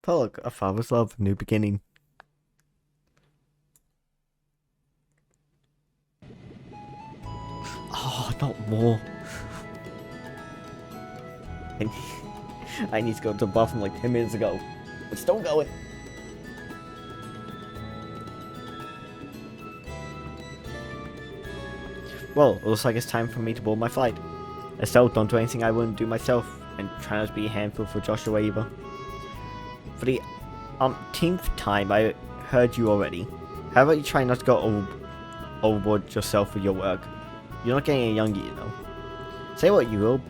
Look, a father's love, new beginning. Oh, not more. I, I need to go to the bathroom like 10 minutes ago. It's still going. Well, it looks like it's time for me to board my flight. Estelle, don't do anything I wouldn't do myself, and try not to be a handful for Joshua either. For the umpteenth time, I heard you already. How about you try not to go overboard yourself with your work? You're not getting any younger, you know. Say what you will,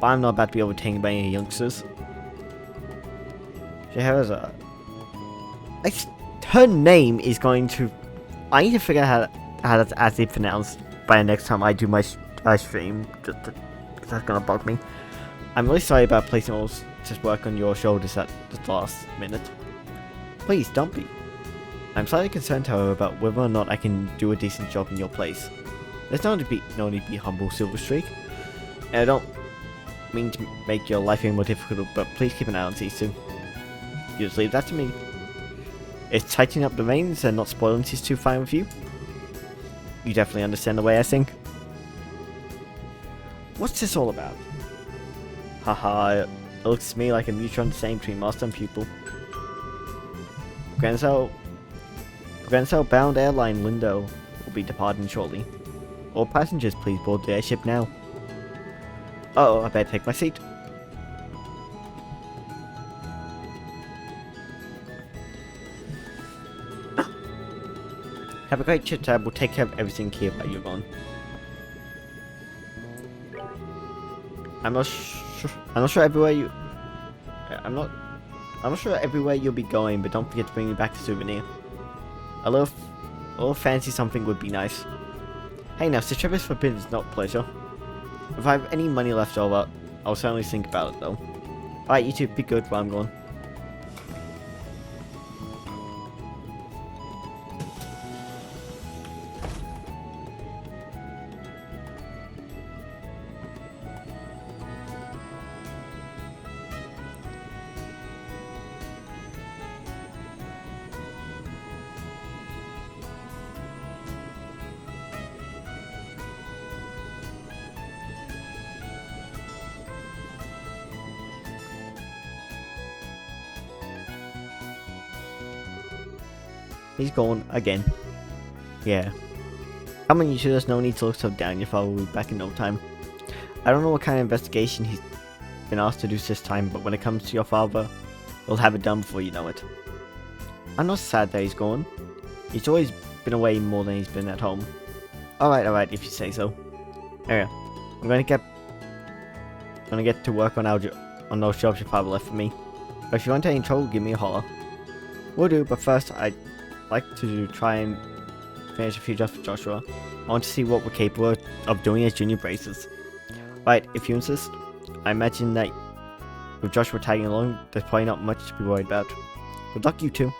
but I'm not about to be overtaken by any youngsters. Scheherazade. Her name is going to... I need to figure out how that's actually pronounced by the next time I do my stream. That's gonna bug me. I'm really sorry about placing all this work on your shoulders at the last minute. Please, don't be. I'm slightly concerned, however, about whether or not I can do a decent job in your place. There's no need to be humble, Silverstreak. And I don't mean to make your life any more difficult, but please keep an eye on these two. You just leave that to me. Is tightening up the reins and not spoiling these two fine with you? You definitely understand the way I think. What's this all about? Haha, it looks to me like a mutual understanding between master and pupil. Granzel bound airline Lindo will be departing shortly. All passengers please board the airship now. Uh oh, I better take my seat. Have a great trip, Tab. We'll take care of everything here while you're gone. I'm not sure everywhere you... I'm not sure everywhere you'll be going, but don't forget to bring me back a souvenir. A little fancy something would be nice. Hey now, the trip is for business, not pleasure. If I have any money left over, I'll certainly think about it though. Alright, you two, be good while I'm gone. He's gone again. Yeah. Come on, you two, there's no need to look so down. Your father will be back in no time. I don't know what kind of investigation he's been asked to do this time, but when it comes to your father, we'll have it done before you know it. I'm not sad that he's gone. He's always been away more than he's been at home. Alright, if you say so. Anyway, I'm gonna get to work on those jobs your father left for me. But if you want any trouble, give me a holler. Will do, but first I'd like to try and finish a few jobs for Joshua. I want to see what we're capable of doing as junior braces. Right, if you insist. I imagine that with Joshua tagging along, there's probably not much to be worried about. Good luck, you two.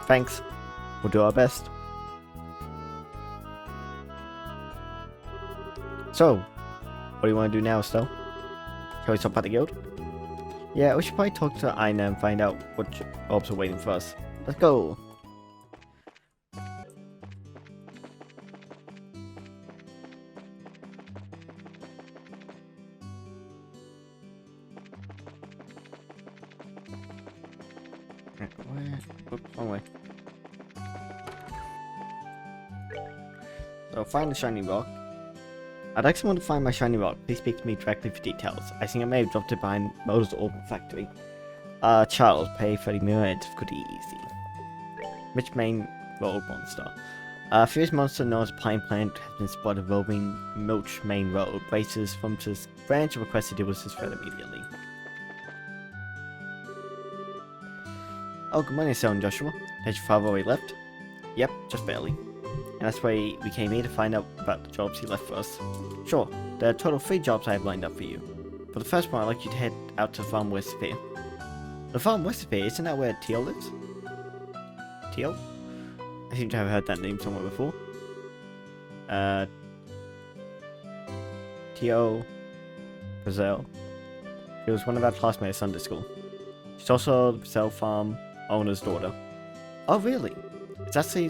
Thanks. We'll do our best. So, what do you want to do now, Estelle? Shall we stop at the guild? Yeah, we should probably talk to Aina and find out what jobs are waiting for us. Let's go! Oops, wrong way. So, find the shiny rock. I'd like someone to find my shiny rock. Please speak to me directly for details. I think I may have dropped it behind Motor's Orbital Factory. Charles, pay 30 million, difficulty easy. Rich main road monster. A fierce monster known as Pine Plant has been spotted roving Milch Main Road. Braces from this branch requested to deal with this threat immediately. Oh, good morning, Estelle and Joshua. Has your father already left? Yep, just barely. And that's why we came here to find out about the jobs he left for us. Sure, there are a total of 3 jobs I have lined up for you. For the first one, I'd like you to head out to the farm west of here. The farm west of here, isn't that where Teal lives? Teal? I seem to have heard that name somewhere before. Teal Brazil. He was one of our classmates at Sunday school. She's also the Cell Farm owner's daughter. Oh, really? It's actually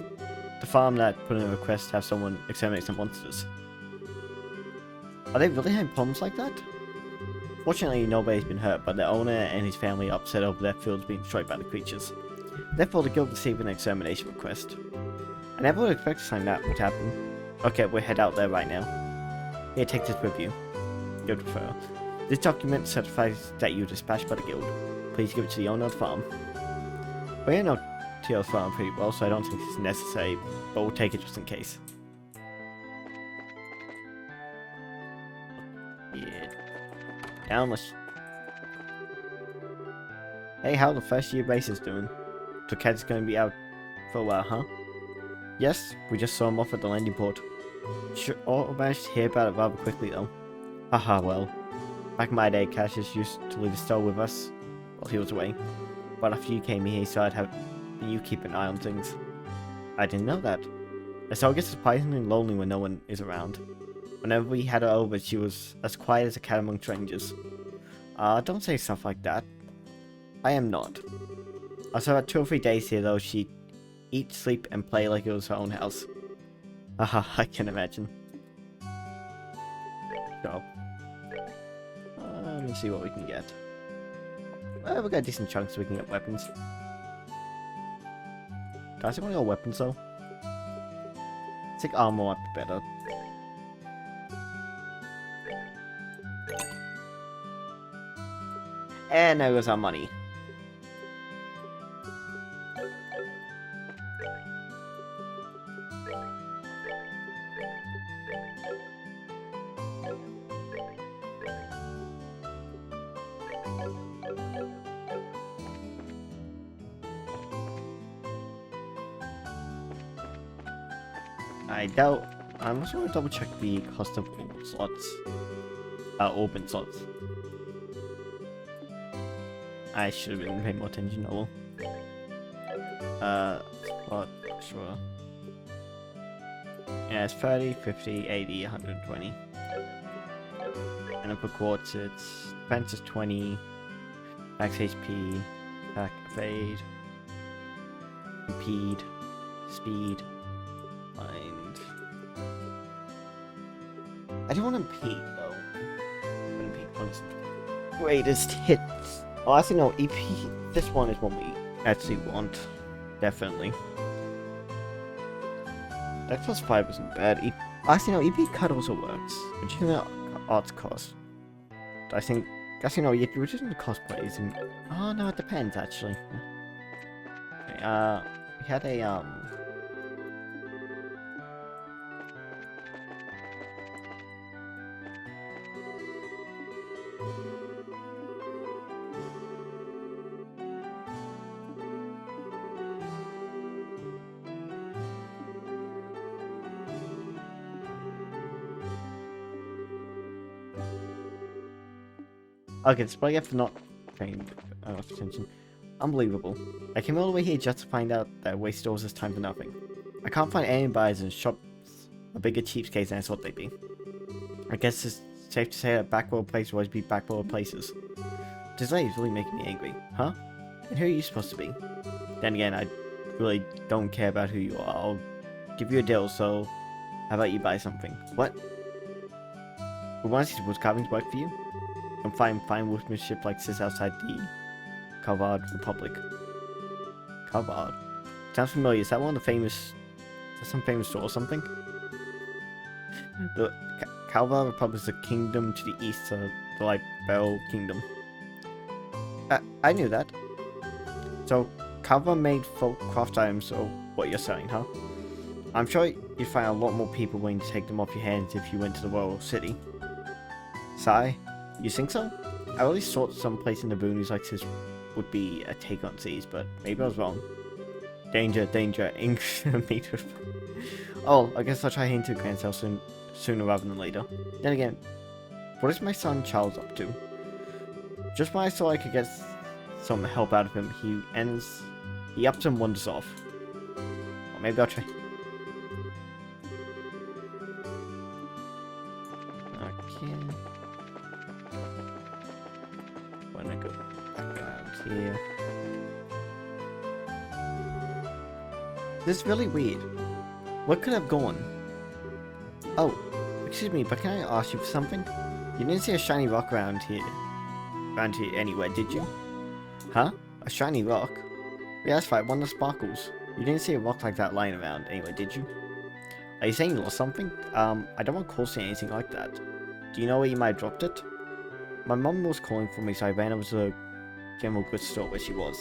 the farm that put in a request to have someone exterminate some monsters. Are they really having problems like that? Fortunately, nobody's been hurt, but the owner and his family are upset over their fields being destroyed by the creatures. Therefore, the guild received an extermination request. I never would expect something that would happen. Okay, we'll head out there right now. Here, take this with you. Guild referral. This document certifies that you were dispatched by the guild. Please give it to the owner of the farm. We know Teal's farm pretty well, so I don't think it's necessary, but we'll take it just in case. Yeah. Down, let's... Hey, how the first year base is doing? So Cad's gonna be out for a while, huh? Yes, we just saw him off at the landing port. Sure, all managed to hear about it rather quickly though. Haha, well. Back in my day, Cassius used to leave his stove with us while he was away. But after you came here, he started having you keep an eye on things. I didn't know that. Estelle gets surprisingly lonely when no one is around. Whenever we had her over, she was as quiet as a cat among strangers. Don't say stuff like that. I am not. After about 2 or 3 days here though, she'd eat, sleep, and play like it was her own house. Haha, I can imagine. So, let me see what we can get. Well, we got decent chunks so we can get weapons. Do I still want to go weapons though? I think armor might be better. And there goes our money. I doubt. I'm just going to double check the cost of orb slots. Open slots. I should have been paying more attention. Oh well. Spot, sure. Yeah, it's 30, 50, 80, 120. And upper quartz, it's defense is 20, max HP, attack, evade, impede, speed, mind. I don't want to impede though. Impede once. Greatest hits. Oh, actually no, EP. This one is what we actually want. Definitely. That plus 5 isn't bad. Actually no, EP cut also works. But you know arts cost. I think. Actually no, you're just in the cosplay isn't. Oh no, it depends actually. Okay, we had a Okay, it's probably for not paying enough attention. Unbelievable. I came all the way here just to find out that wasted all this time for nothing. I can't find any buyers and shops are bigger cheapskates than I thought they'd be. I guess it's safe to say that backroad places will always be backroad places. This lady is really making me angry, huh? And who are you supposed to be? Then again, I really don't care about who you are. I'll give you a deal, so how about you buy something? What? We want to see wood carvings work for you? And find fine workmanship like this outside the Calvard Republic. Calvard? Sounds familiar. Is that one of the famous... Is that some famous store or something? The Calvard Republic is a kingdom to the east of the Bell Kingdom. I knew that. So, Calvard made folk craft items or what you're selling, huh? I'm sure you'd find a lot more people willing to take them off your hands if you went to the Royal City. Sai? You think so? I always thought some place in the boonies like this would be a take on seas, but maybe I was wrong. Danger, danger, English meter. Oh, I guess I'll try heading to Grand Cell sooner rather than later. Then again, what is my son Charles up to? Just when I thought I could get some help out of him, he ups and wanders off. Or maybe I'll try. Okay. When I go back around. here. This is really weird. What could have gone? Oh, excuse me, but can I ask you for something? You didn't see a shiny rock around here anywhere, did you? Huh? A shiny rock? Yeah, that's right, one that sparkles. You didn't see a rock like that lying around anywhere, did you? Are you saying you lost something? I don't recall seeing anything like that. Do you know where you might have dropped it? My mum was calling for me, so I ran over to the general goods store where she was.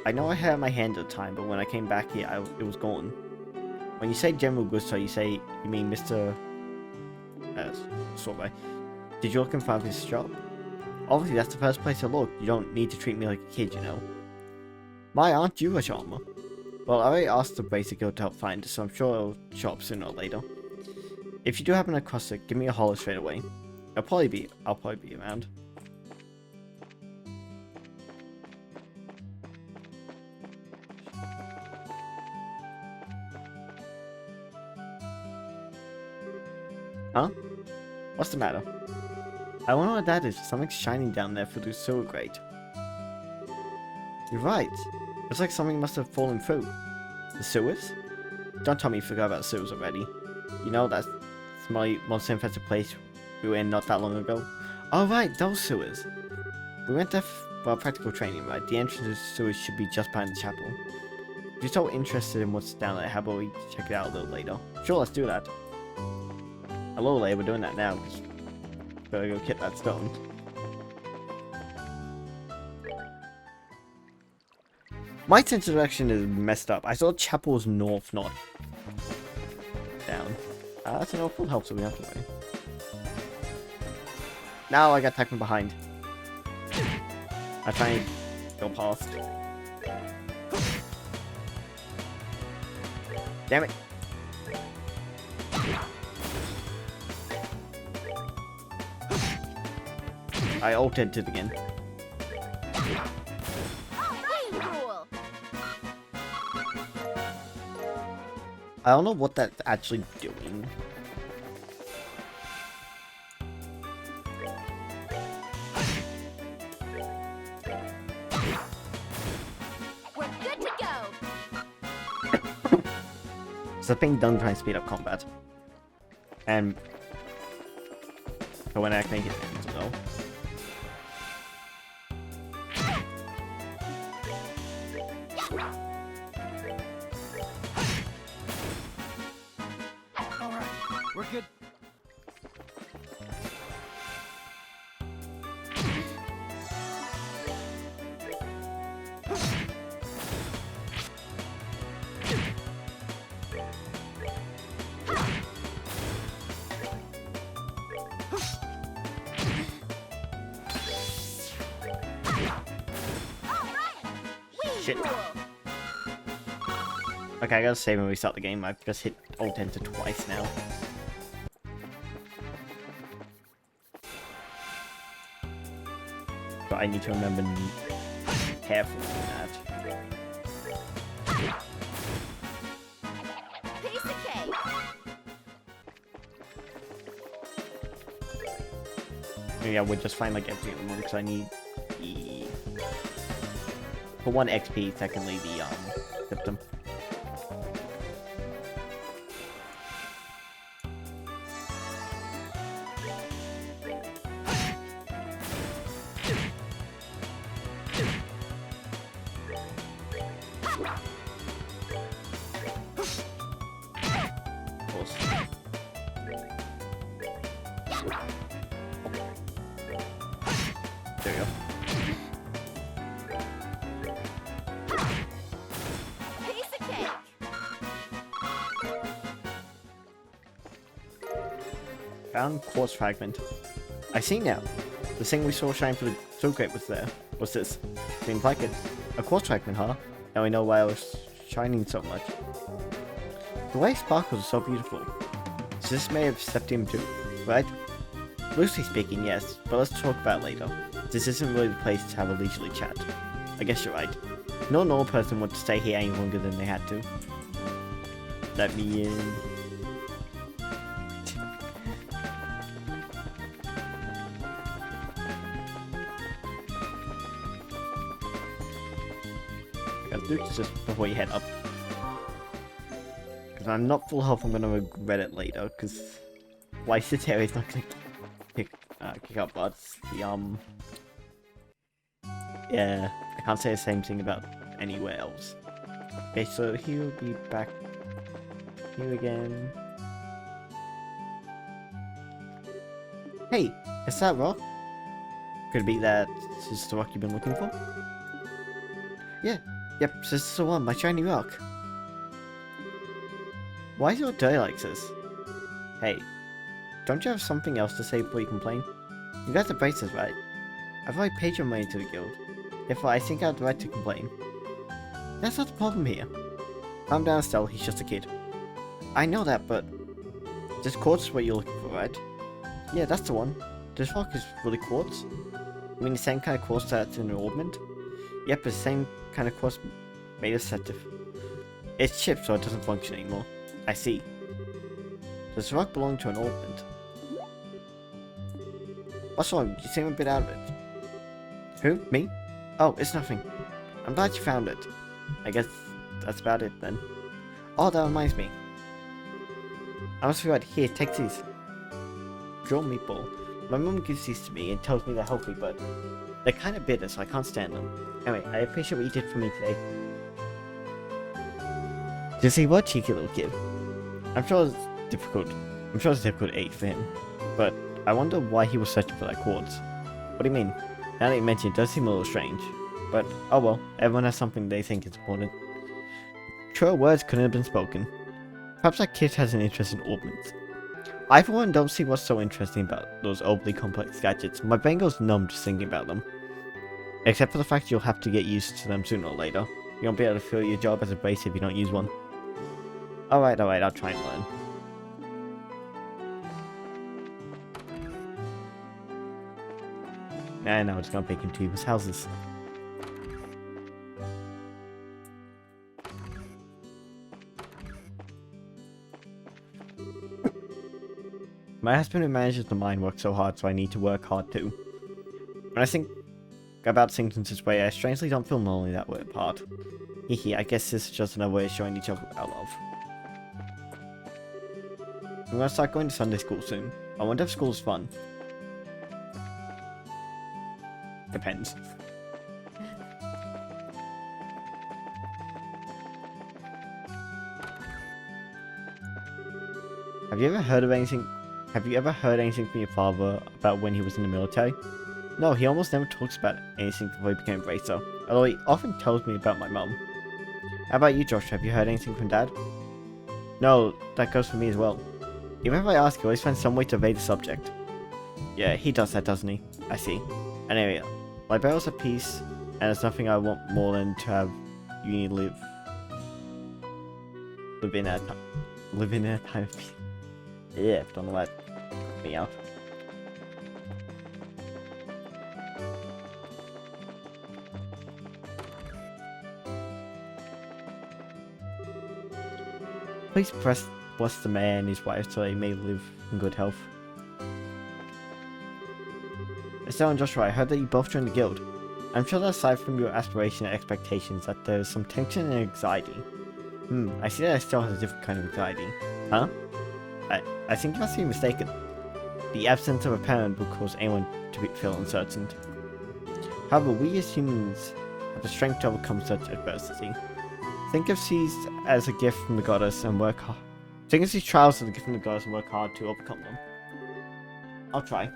I know I had it in my hand at the time, but when I came back here, it was gone. When you say general goods store, you mean Mr. Strawberry. Did you look in front of his shop? Obviously, that's the first place to look. You don't need to treat me like a kid, you know. My, aren't you a charmer? Well, I already asked the basic girl to help find it, so I'm sure it'll show up sooner or later. If you do happen to cross it, give me a holler straight away. I'll probably be around. Huh? What's the matter? I wonder what that is. Something's shining down there through the sewer grate. You're right. It's like something must have fallen through. The sewers? Don't tell me you forgot about sewers already. You know, that's my most infested place we were in not that long ago. Oh right, those sewers. We went there for our practical training, right? The entrance to the sewers should be just behind the chapel. If you're so interested in what's down there, how about we check it out a little later? Sure, let's do that. A little later, we're doing that now, because we better go get that stone. My sense of direction is messed up. I thought chapel was north, not down. That's an awful help, so we have to wait. Now I got attacked from behind. I try and go past. Damn it. I ulted it again. I don't know what that's actually doing. We're good to go. So being done trying to speed up combat. And but when I can make it though. Alright, we're good. Shit. Okay, I gotta save when we start the game. I've just hit Alt Enter twice now. But I need to remember carefully that. Piece of cake. Maybe I would just find like every other one because I need the... For one XP, secondly the symptom. There we go. Piece of cake. Found quartz fragment. I see now. The thing we saw shine through the so great was there. What's this? Seems like it. A quartz fragment, huh? Now we know why it was shining so much. The way it sparkles is so beautiful. So this may have septium too, right? Loosely speaking, yes, but let's talk about it later. This isn't really the place to have a leisurely chat. I guess you're right. No normal person would stay here any longer than they had to. Let me in. Let's do this just before you head up. Because I'm not full health, I'm gonna regret it later. Because Licitaria is not gonna kick up butts. Yeah, I can't say the same thing about anywhere else. Okay, so he'll be back here again. Hey, is that rock? Could it be that this is the rock you've been looking for? Yeah, yep, so this is the one, my shiny rock. Why is your day like this? Hey, don't you have something else to say before you complain? You got the braces, right? I've already paid your money to the guild. Therefore, I think I have the right to complain. That's not the problem here. Calm down, Estelle, he's just a kid. I know that, but... this quartz is what you're looking for, right? Yeah, that's the one. This rock is really quartz? I mean the same kind of quartz that's in an ornament? Yep, it's the same kind of quartz made of Setif. It's chipped so it doesn't function anymore. I see. Does the rock belong to an ornament? What's wrong? You seem a bit out of it. Who? Me? Oh, it's nothing. I'm glad you found it. I guess that's about it then. Oh, that reminds me. I must forgot. Here, take these. Drill meatball. My mum gives these to me and tells me they're healthy, but they're kind of bitter, so I can't stand them. Anyway, I appreciate what you did for me today. You see, what cheeky little kid. I'm sure it's difficult. I'm sure it's a difficult age for him, but I wonder why he was searching for that quartz. What do you mean? Now that you mention it, does seem a little strange. But, oh well, everyone has something they think is important. Truer words couldn't have been spoken. Perhaps that kid has an interest in ornaments. I for one don't see what's so interesting about those overly complex gadgets. My brain goes numb just thinking about them. Except for the fact you'll have to get used to them sooner or later. You won't be able to feel your job as a bracer if you don't use one. Alright, I'll try and learn. And now we're just gonna break into people's houses. My husband who manages the mine works so hard, so I need to work hard too. When I think about things in this way, I strangely don't feel lonely that way apart. Hehe, I guess this is just another way of showing each other our love. I'm gonna start going to Sunday school soon. I wonder if school's fun. Depends. Have you ever heard anything from your father about when he was in the military? No, he almost never talks about anything before he became a bracer, although he often tells me about my mum. How about you, Josh? Have you heard anything from Dad? No, that goes for me as well. Even if I ask, he always finds some way to evade the subject. Yeah, he does that, doesn't he? I see. Anyway, Libera's at peace, and there's nothing I want more than to have Uni live in a time of peace. Yeah, don't let me out. Please bless the mayor and his wife so they may live in good health. Estelle and Joshua, I heard that you both joined the guild. I'm sure that aside from your aspiration and expectations that there's some tension and anxiety. I see that Estelle has a different kind of anxiety. Huh? I think you must be mistaken. The absence of a parent will cause anyone to feel uncertain. However, we as humans have the strength to overcome such adversity. Think of these as a gift from the goddess and work hard. Think of these trials as a gift from the goddess and work hard to overcome them. I'll try.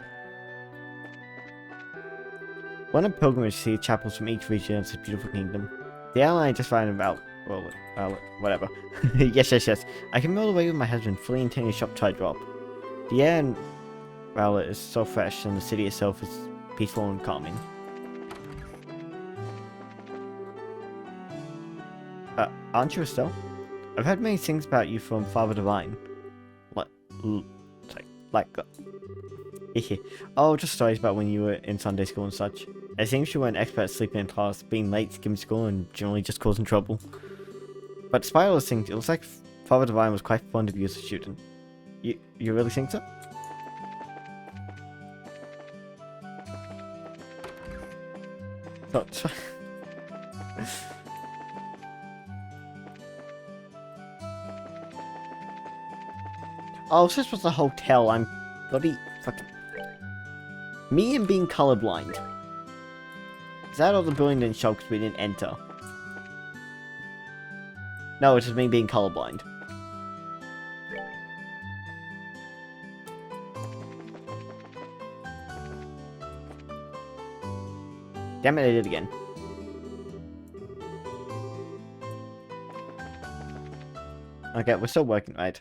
When on pilgrimage, see chapels from each region of this beautiful kingdom. The airline just ran about. Well, whatever. yes. I can roll away with my husband, fully intending to shop till I drop. The air in Rowlet is so fresh, and the city itself is peaceful and calming. Aren't you Estelle? I've heard many things about you from Father Divine. Oh, just stories about when you were in Sunday school and such. It seems you were an expert at sleeping in class, being late, skipping school, and generally just causing trouble. But despite all those things, it looks like Father Divine was quite fond of you as a student. You really think so? Oh, so this was a hotel. I'm bloody fucking... Me and being colorblind. Is that all the building didn't show because we didn't enter? No, it's just me being colorblind. Damn it, I did it again. Okay, we're still working, right?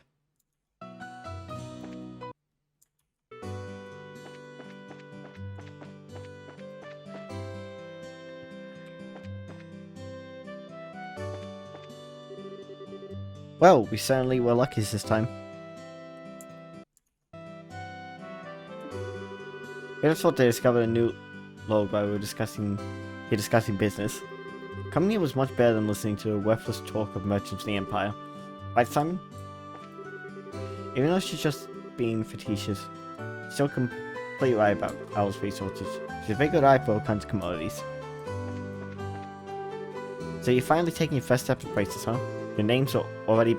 Well, we certainly were lucky this time. I just thought they discovered a new log while we were discussing business. Coming here was much better than listening to a worthless talk of merchants of the Empire. Right, Simon? Even though she's just being facetious, she's still completely right about Owl's resources. She's a very good eye for all kinds of commodities. So you're finally taking your first step to braces, huh? Your name's already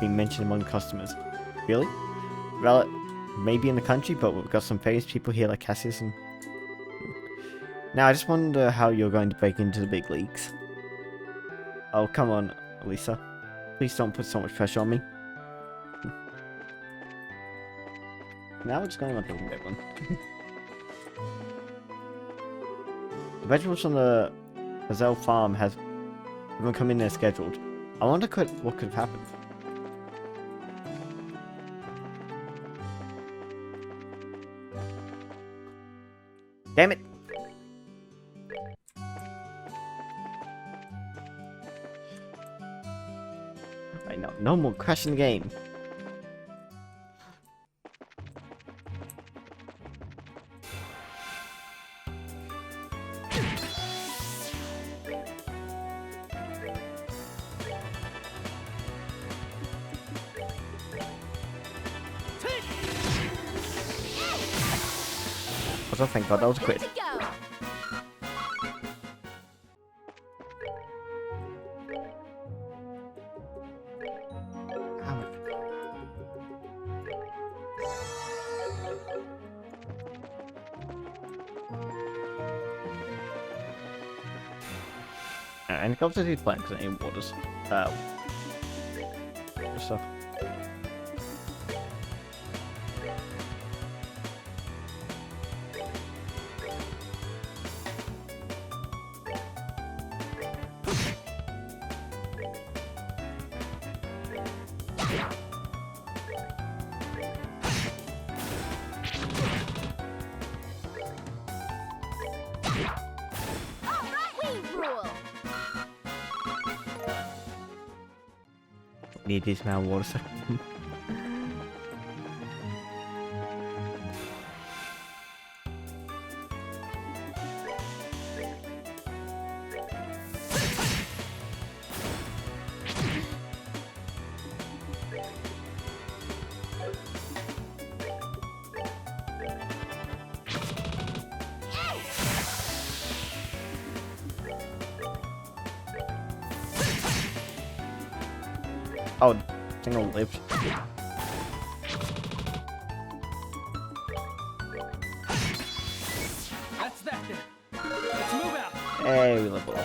been mentioned among customers. Really? Well, maybe in the country, but we've got some famous people here like Cassius and... Now, I just wonder how you're going to break into the big leagues. Oh, come on, Lisa. Please don't put so much pressure on me. Now we're just going on to the big one. The vegetables from the Hazel farm haven't come in as scheduled. I wonder what could have happened. Damn it! Right, no more crashing the game. Oh, thank God, that was quick. Good to go. And it comes to these plants and any waters. Stuff. Need this amount of water. Oh, I think I lived. That's that then. Let's move out. Hey, we level up.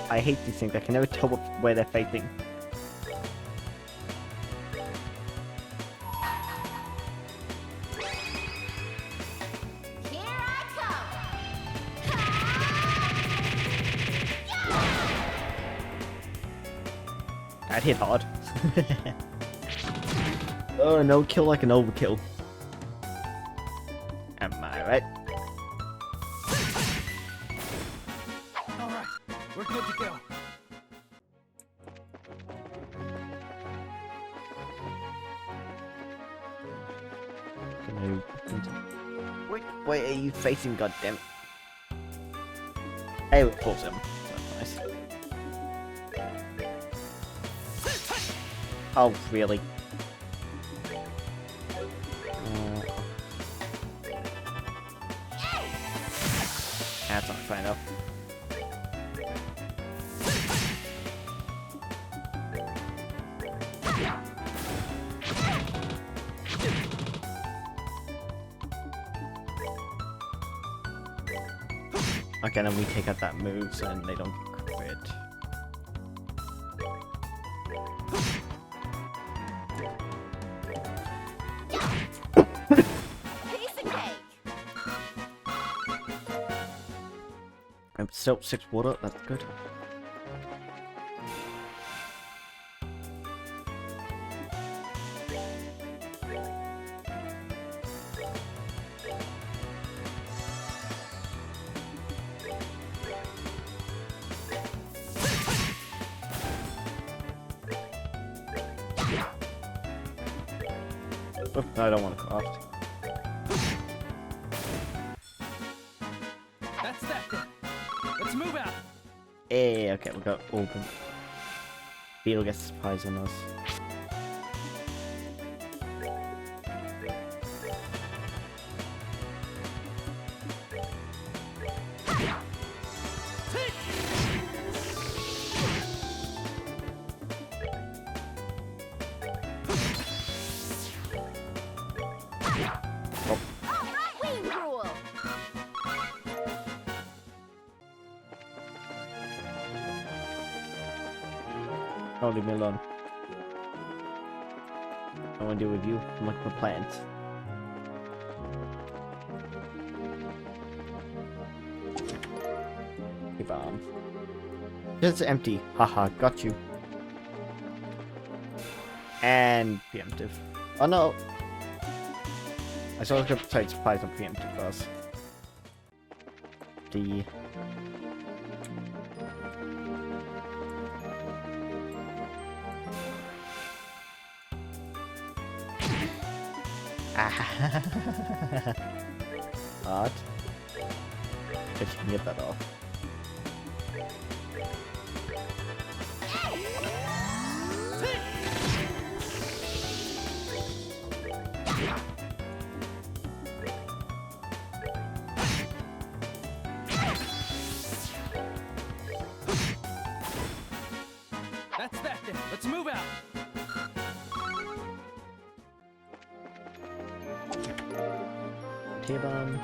I hate these things. I can never tell where they're facing. Here I come. That hit hard. Oh, no kill like an overkill. Am I right? All right, we're good to go. Wait, are you facing? Goddamn it! Hey, of course, that's nice. Oh, really? fair enough. Okay, then we take out that move so then they don't crit. Piece of cake. Still 6 water, that's good. Oh, no, I don't want to craft. That's that then. Let's move out. Hey, okay, we got open. Beetle gets a surprise on us. Wing rule. Oh, leave me alone. I want to deal with you. I'm like the plants. Okay, bomb. It's empty. Haha, got you. And preemptive. Oh no! I saw the side supplies on preemptive first. D. Odd. If you can get that off. That's that then. Let's move out. T-bomb.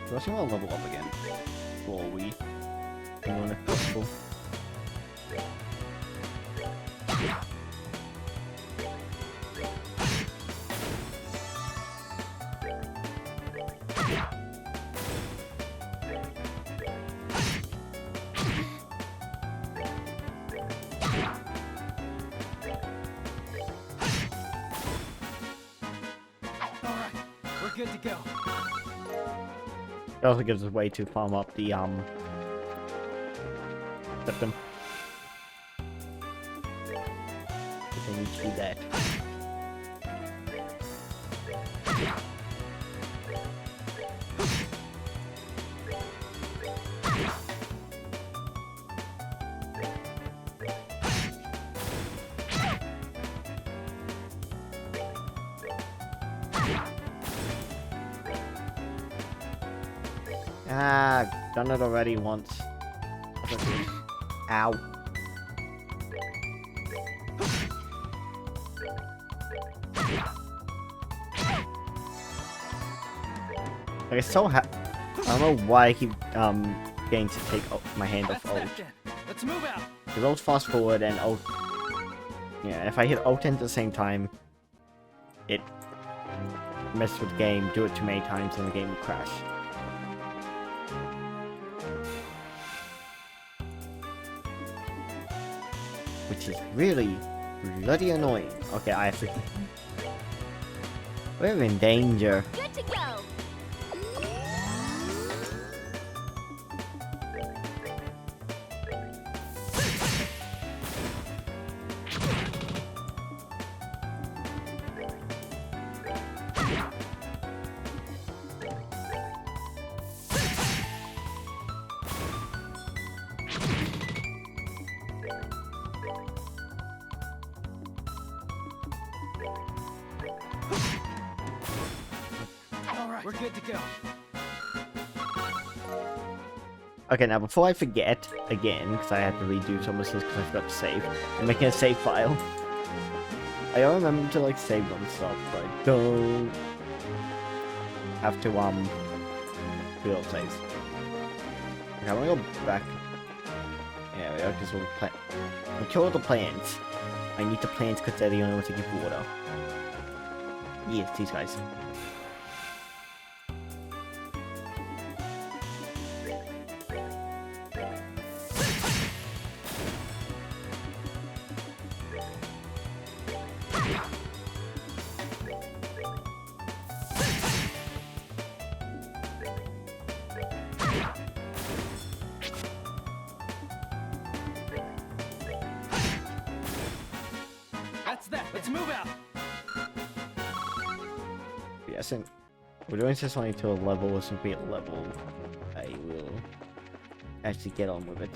Do I think I'll level up again? Or we? Anyone if possible? Alright, we're good to go. It also gives us a way to farm up the septum. If they need to do that. Ah, done it already once. Ow. Like, it's so I don't know why I keep getting to take my hand off That's ult. that then. Let's move out. Because ult fast forward and ult. Yeah, if I hit ult at the same time, it messes with the game. Do it too many times and the game will crash. Which is really bloody annoying. Okay, I have to. We're in danger. Good to go. we're good to go. Okay, now before I forget again, because I had to redo some of this because I forgot to save, I'm making a save file. I don't remember to like save on stuff, but I don't have to do those saves. Okay, I'm gonna go back. Yeah, we are because we'll kill all the plants. I need the plants because they're the only ones that give water. Yes, these guys. That's that. Let's move out. Yeah, since we're doing this only to a level, or something at level, I will actually get on with it.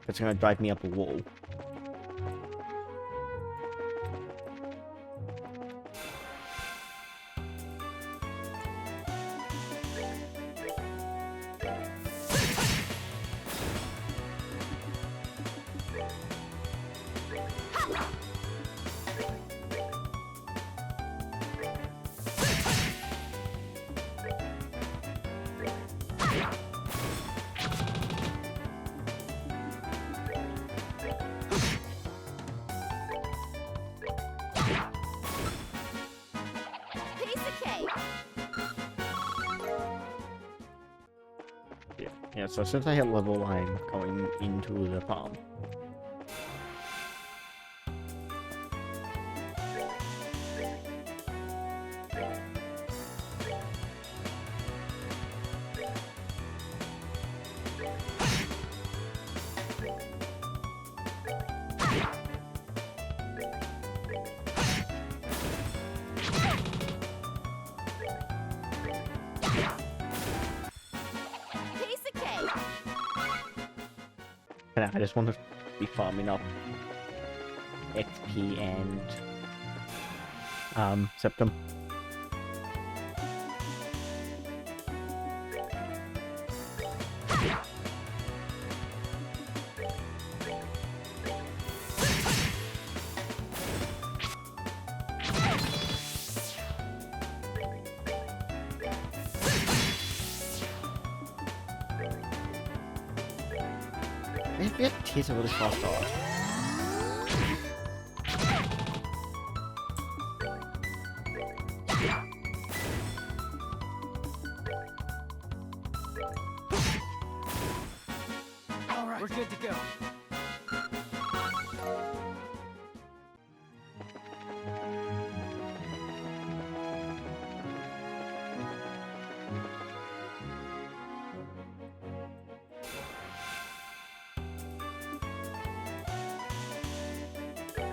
It's gonna drive me up a wall. Piece of cake. Yeah, so since I hit level, I'm going into the farm. Piece of cake. And I just want to be farming up XP and Septum. Maybe a teaser really fast start. All right, we're good to go.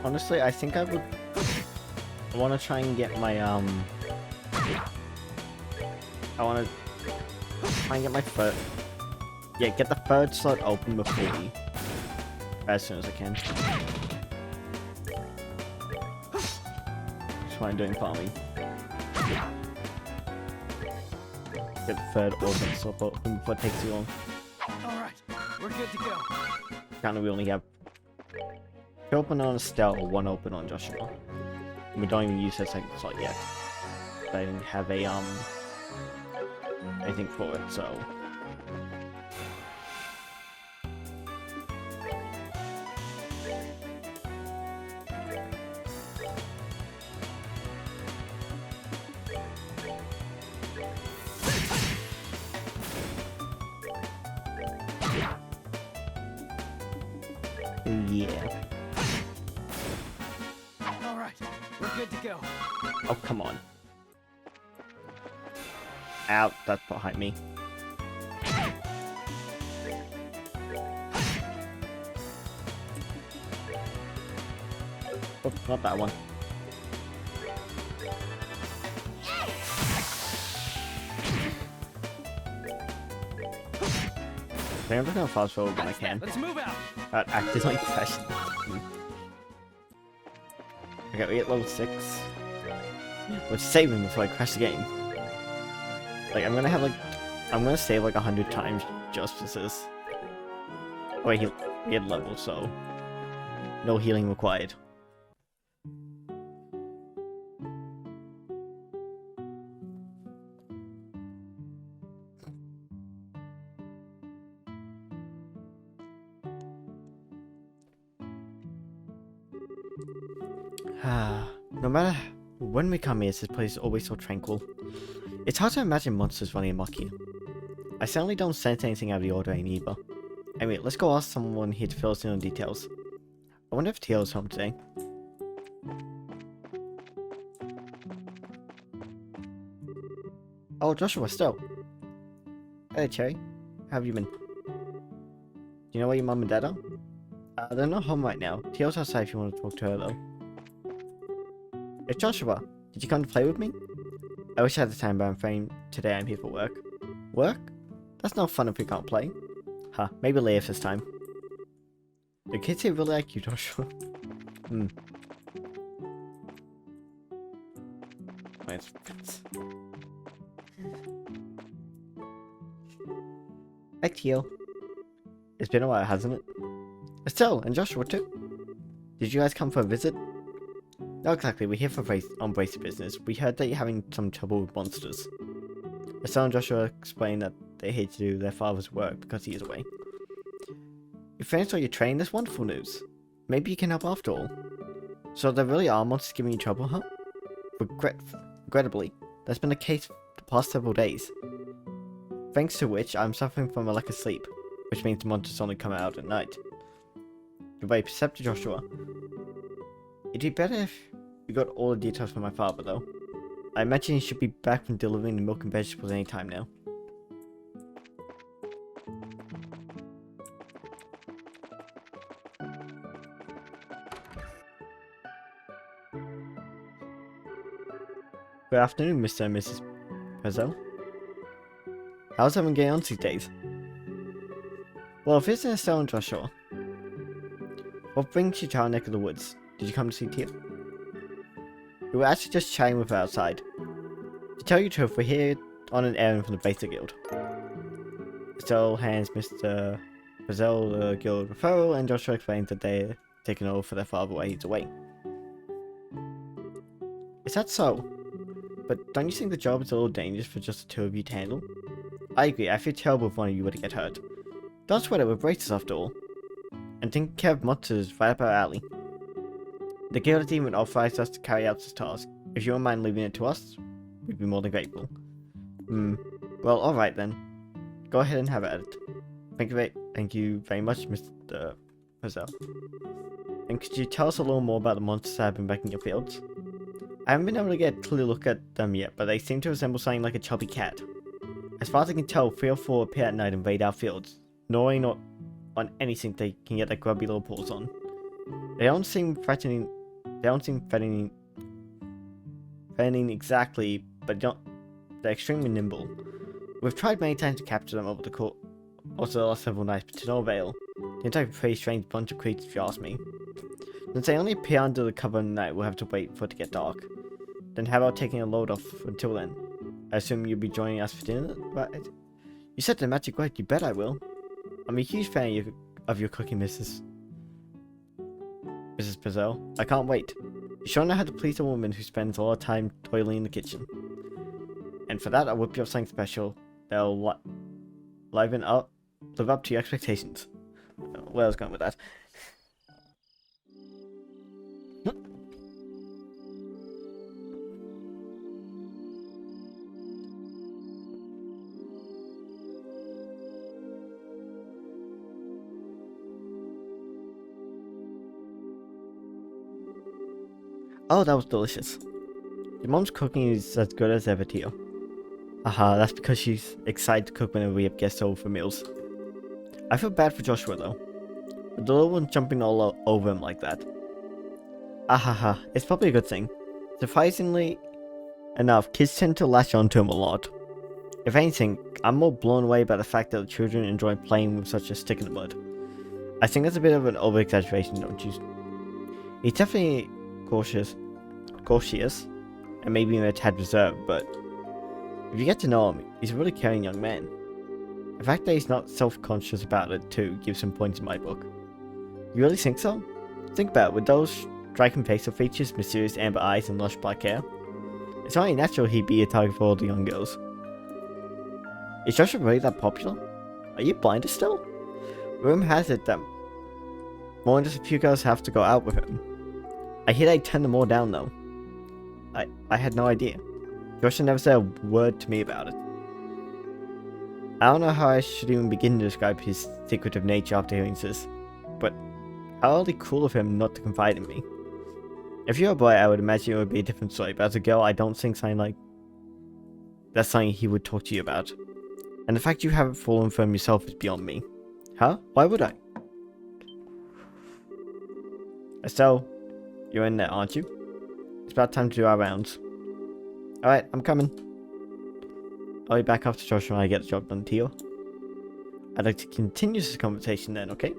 Honestly, I think I want to try and get my I want to try and get my third. Yeah, get the third slot open before we, as soon as I can. That's why I'm doing farming. Get the third open slot open before it takes too long. All right, we're good to go. Currently, we only have 2 open on Estelle, 1 open on Joshua. And we don't even use that second slot yet. I didn't have a anything for it, so. Yeah. All right, we're good to go. Oh, come on. Out, that's behind me. Oh, not that one. think I'm just gonna fast forward when I can. Let's move out. Accidentally crashed. Okay, we hit level 6. We're saving before I crash the game. Like, I'm gonna save like 100 times just for this. Oh, wait, he had level, so no healing required. No matter when we come here, this place is always so tranquil. It's hard to imagine monsters running amok here. I certainly don't sense anything out of the ordinary either. Anyway, let's go ask someone here to fill us in on details. I wonder if Teal's home today. Oh, Joshua, still. Hey, Cherry. How have you been? Do you know where your mom and dad are? They're not home right now. Teal's outside if you want to talk to her, though. It's Joshua. Did you come to play with me? I wish I had the time, but I'm afraid today I'm here for work. Work? That's no fun if we can't play. Huh, maybe later this time. The kids here really like you, Joshua. Hi, Teal. It's been a while, hasn't it? Estelle and Joshua too. Did you guys come for a visit? Not exactly, we're here for on basic business. We heard that you're having some trouble with monsters. Estelle and Joshua explained that they hate to do their father's work because he is away. You finished all your training? That's wonderful news. Maybe you can help after all. So there really are monsters giving you trouble, huh? Regrettably, that's been the case for the past several days. Thanks to which, I'm suffering from a lack of sleep, which means the monsters only come out at night. You're very perceptive, Joshua. It'd be better if you got all the details from my father, though. I imagine he should be back from delivering the milk and vegetables any time now. Good afternoon, Mr. and Mrs. Brazel. How's everyone getting on these days? Well, if it's Estelle and Joshua, what brings you to our neck of the woods? Did you come to see Teal? We were actually just chatting with her outside. To tell you the truth, we're here on an errand from the Basic Guild. Estelle hands Mr. Brazel the guild referral, and Joshua explains that they're taking over for their father while he's away. Is that so? But don't you think the job is a little dangerous for just the two of you to handle? I agree, I feel terrible if one of you were to get hurt. Don't sweat it, we're bracers after all. And taking care of monsters is right up our alley. The guild team would authorize us to carry out this task. If you don't mind leaving it to us, we'd be more than grateful. Well, alright then. Go ahead and have at it. Thank you very much, Mr. Brazel. And could you tell us a little more about the monsters that have been wrecking your fields? I haven't been able to get a clear look at them yet, but they seem to resemble something like a chubby cat. As far as I can tell, 3 or 4 appear at night and raid our fields, gnawing on anything they can get their grubby little paws on. They don't seem threatening exactly, but they're extremely nimble. We've tried many times to capture them over the last several nights, but to no avail. They look like a pretty strange bunch of creatures if you ask me. Since they only appear under the cover of the night, we'll have to wait for it to get dark. Then how about taking a load off until then? I assume you'll be joining us for dinner, right? You said the magic word, you bet I will. I'm a huge fan of your cooking, Mrs. Brazel. I can't wait. You sure know how to please a woman who spends a lot of time toiling in the kitchen. And for that, I'll whip you up something special that'll live up to your expectations. Where I was going with that. Oh, that was delicious. Your mom's cooking is as good as ever, Teal. Aha, that's because she's excited to cook whenever we have guests over for meals. I feel bad for Joshua though. With the little one jumping all over him like that. Ahaha, it's probably a good thing. Surprisingly enough, kids tend to latch onto him a lot. If anything, I'm more blown away by the fact that the children enjoy playing with such a stick in the mud. I think that's a bit of an over-exaggeration, don't you? He's definitely cautious, and maybe even a tad reserved, but if you get to know him, he's a really caring young man. The fact that he's not self-conscious about it too gives him points in my book. You really think so? Think about it, with those striking facial features, mysterious amber eyes, and lush black hair, it's only natural he'd be a target for all the young girls. Is Joshua really that popular? Are you blinded still? Rumor has it that more than just a few girls have to go out with him. I hear they turn them all down though. I had no idea. Joshua never said a word to me about it. I don't know how I should even begin to describe his secretive nature after hearing this, but how utterly cool of him not to confide in me. If you're a boy, I would imagine it would be a different story, but as a girl, I don't think that's something he would talk to you about. And the fact you haven't fallen for him yourself is beyond me. Huh? Why would I? Estelle, you're in there, aren't you? It's about time to do our rounds. Alright, I'm coming. I'll be back after Joshua and I get the job done, Teal. I'd like to continue this conversation then, okay?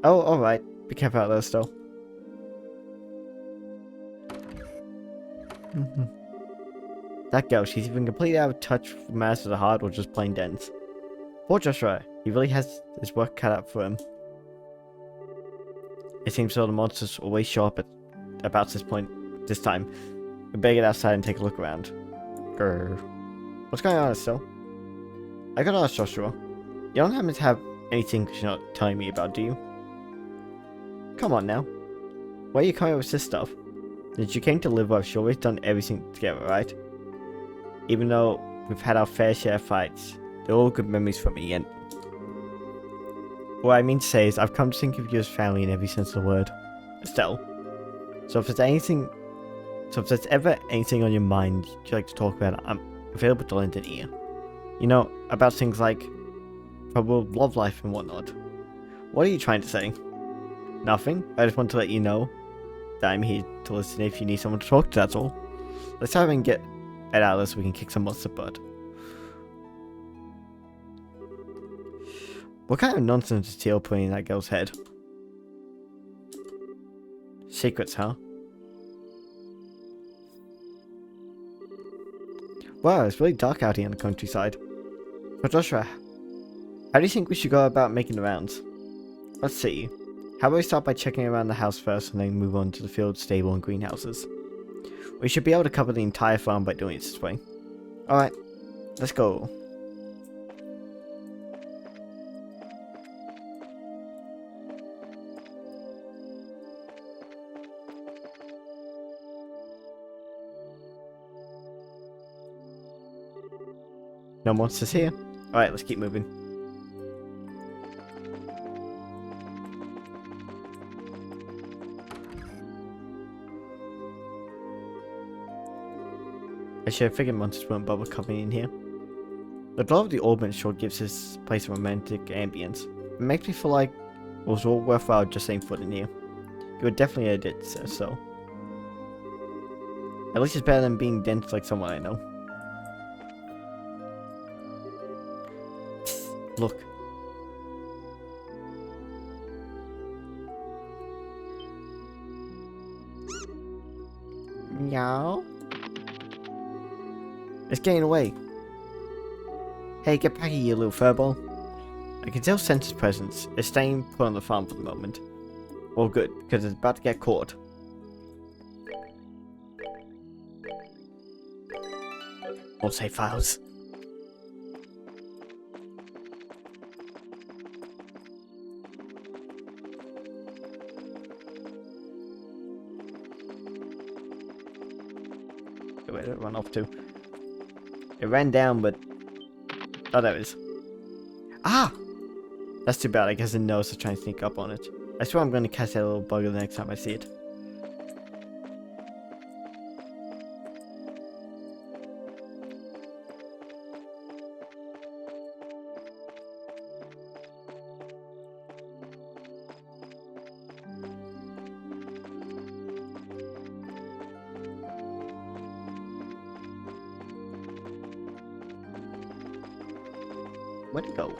Oh, alright. Be careful out there, Estelle. That girl, she's even completely out of touch with matters of the heart or just plain dense. Poor Joshua, he really has his work cut out for him. It seems so the monsters always show up at about this time. We better get outside and take a look around. Grr. What's going on, Estelle? I gotta ask Joshua. You don't happen to have anything you're not telling me about, do you? Come on now. Why are you coming up with this stuff? Since you came to live with us, you've always done everything together, right? Even though we've had our fair share of fights, they're all good memories for me, and what I mean to say is I've come to think of you as family in every sense of the word. Estelle. So if there's ever anything on your mind you'd like to talk about, I'm available to lend an ear. You know, about things like probable love life and whatnot. What are you trying to say? Nothing. I just want to let you know that I'm here to listen if you need someone to talk to, that's all. Let's try and get it out of this so we can kick some monster butt. What kind of nonsense is Teal putting in that girl's head? Secrets, huh? Wow, it's really dark out here in the countryside. So Joshua, how do you think we should go about making the rounds? Let's see. How about we start by checking around the house first and then move on to the field, stable, and greenhouses? We should be able to cover the entire farm by doing it this way. Alright, let's go. No monsters here. Alright, let's keep moving. I should have figured monsters weren't bother coming in here. The glow of the orb sure gives this place a romantic ambience. It makes me feel like it was all worthwhile just setting foot in here. You would definitely edit so. At least it's better than being dense like someone I know. Look. Meow. It's getting away. Hey, get back here, you little furball. I can still sense his presence. It's staying put on the farm for the moment. All good, because it's about to get caught. All save files. Where did it run off to? It ran down, but... oh, there it is. Ah! That's too bad. I guess it knows to try and sneak up on it. I swear I'm going to catch that little bugger the next time I see it. Where'd it go?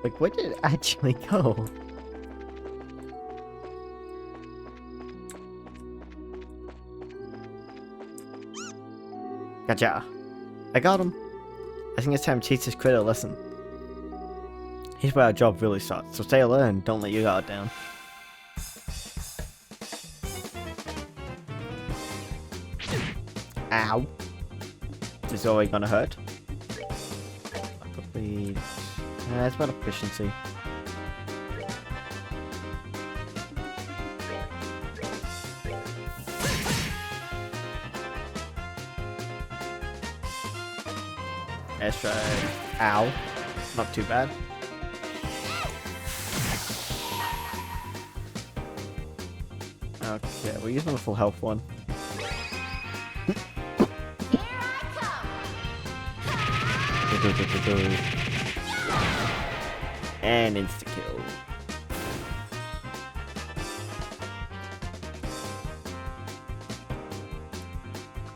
Like, where did it actually go? Gotcha. I got him. I think it's time to teach this critter a lesson. Here's where our job really starts, so stay alert and don't let your guard down. Ow. Is this already gonna hurt? Probably... it's about efficiency. Let's try. Ow. Not too bad. Okay, we're using the full health one. Here I come. And insta-kill.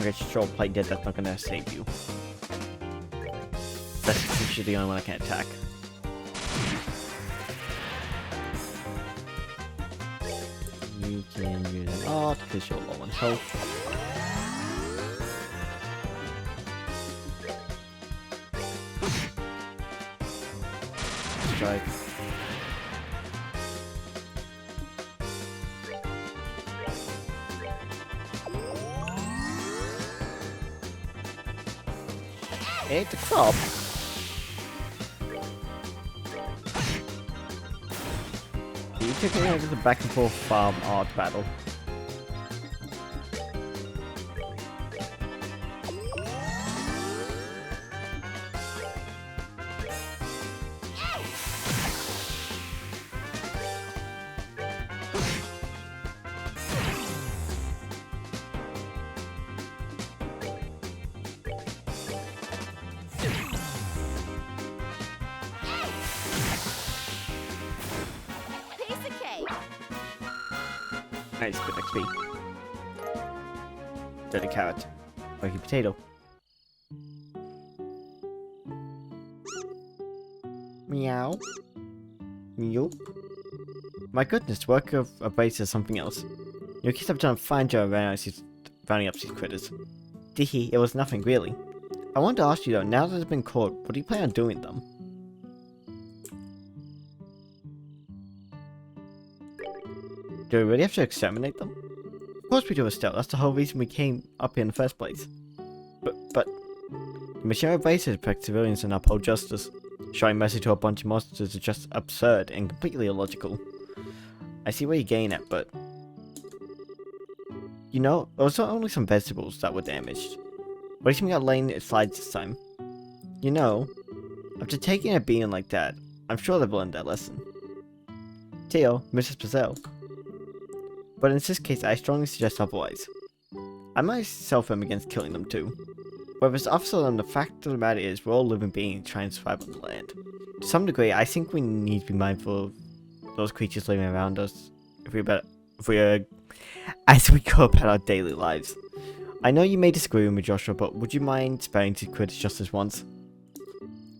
Okay, sure, play dead, that's not gonna save you. That's usually the only one I can attack. You can use an art because you're low on health. Strike. It's a crop. You took it over the back and forth farm art battle. Piece of cake. Nice, good XP. Dirty carrot. Lucky potato. Meow. Meow. My goodness, work of a base is something else. Your kids have done a fine job rounding up these critters. Dihi, it was nothing really. I wanted to ask you though, now that they've been caught, what do you plan on doing them? Do we really have to exterminate them? Of course we do, Estelle. That's the whole reason we came up here in the first place. But the machinery base is to protect civilians and uphold justice. Showing mercy to a bunch of monsters is just absurd and completely illogical. I see where you're getting at, but... You know, it was not only some vegetables that were damaged. What do you think got laying its slides this time? You know, after taking a beating like that, I'm sure they've learned their lesson. Teo, Mrs. Pizzelle. But in this case, I strongly suggest otherwise. I myself am against killing them too. Whether it's us or them, the fact of the matter is we're all living beings trying to survive on the land. To some degree, I think we need to be mindful of those creatures living around us as we go about our daily lives. I know you may disagree with me, Joshua, but would you mind sparing these critters just this once?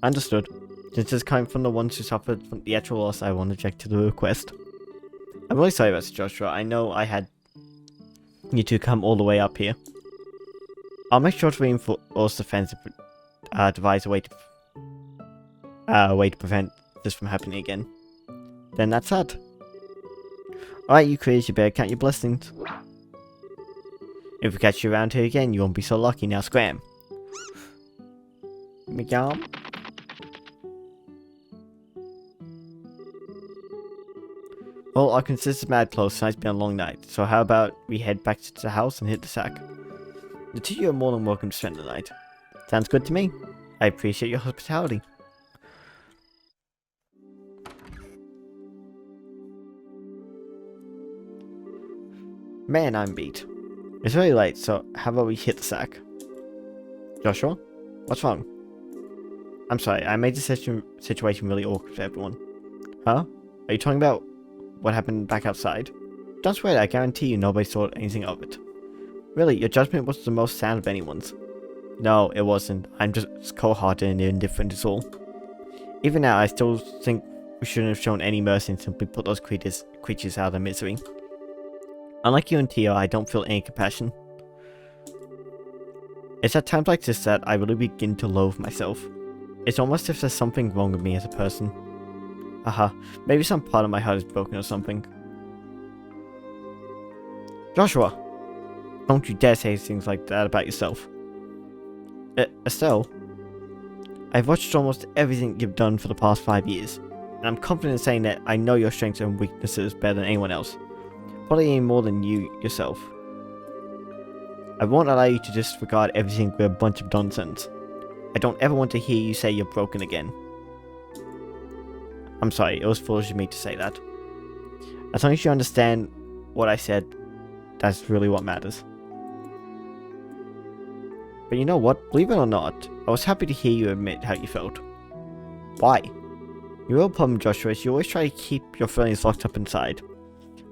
Understood. Since it's coming from the ones who suffered from the actual loss, I won't object to the request. I'm really sorry about this, Joshua. I know I had you two come all the way up here. I'll make sure to reinforce the fence and devise a way to prevent this from happening again. Then that's that. Alright, you critters, you better count your blessings. If we catch you around here again, you won't be so lucky. Now scram. Meow. Well, our consistent mad close, tonight's been a long night, so how about we head back to the house and hit the sack? The two of you are more than welcome to spend the night. Sounds good to me. I appreciate your hospitality. Man, I'm beat. It's very late, so how about we hit the sack? Joshua? What's wrong? I'm sorry, I made the situation really awkward for everyone. Huh? Are you talking about what happened back outside? Don't swear it, I guarantee you nobody saw anything of it. Really, your judgment was the most sound of anyone's. No, it wasn't. I'm just cold-hearted and indifferent is all. Even now, I still think we shouldn't have shown any mercy and simply put those creatures out of their misery. Unlike you and Tio, I don't feel any compassion. It's at times like this that I really begin to loathe myself. It's almost as if there's something wrong with me as a person. Haha, maybe some part of my heart is broken or something. Joshua! Don't you dare say things like that about yourself. Estelle? I've watched almost everything you've done for the past 5 years, and I'm confident in saying that I know your strengths and weaknesses better than anyone else. Probably even more than you yourself. I won't allow you to disregard everything with a bunch of nonsense. I don't ever want to hear you say you're broken again. I'm sorry, it was foolish of me to say that. As long as you understand what I said, that's really what matters. But you know what, believe it or not, I was happy to hear you admit how you felt. Why? Your real problem, Joshua, is you always try to keep your feelings locked up inside.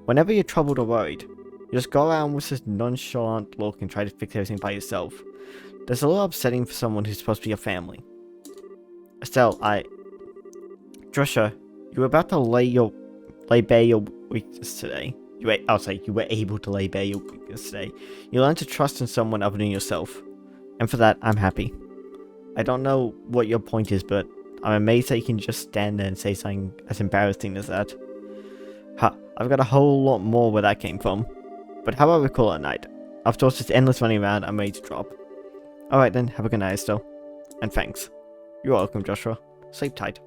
Whenever you're troubled or worried, you just go around with this nonchalant look and try to fix everything by yourself. That's a little upsetting for someone who's supposed to be your family. Estelle, Joshua, you were about to lay bare your weakness today. You were able to lay bare your weakness today. You learned to trust in someone other than yourself. And for that, I'm happy. I don't know what your point is, but I'm amazed that you can just stand there and say something as embarrassing as that. I've got a whole lot more where that came from. But how about we call it a night? After all this endless running around, I'm ready to drop. Alright then, have a good night, Estelle. And thanks. You're welcome, Joshua. Sleep tight.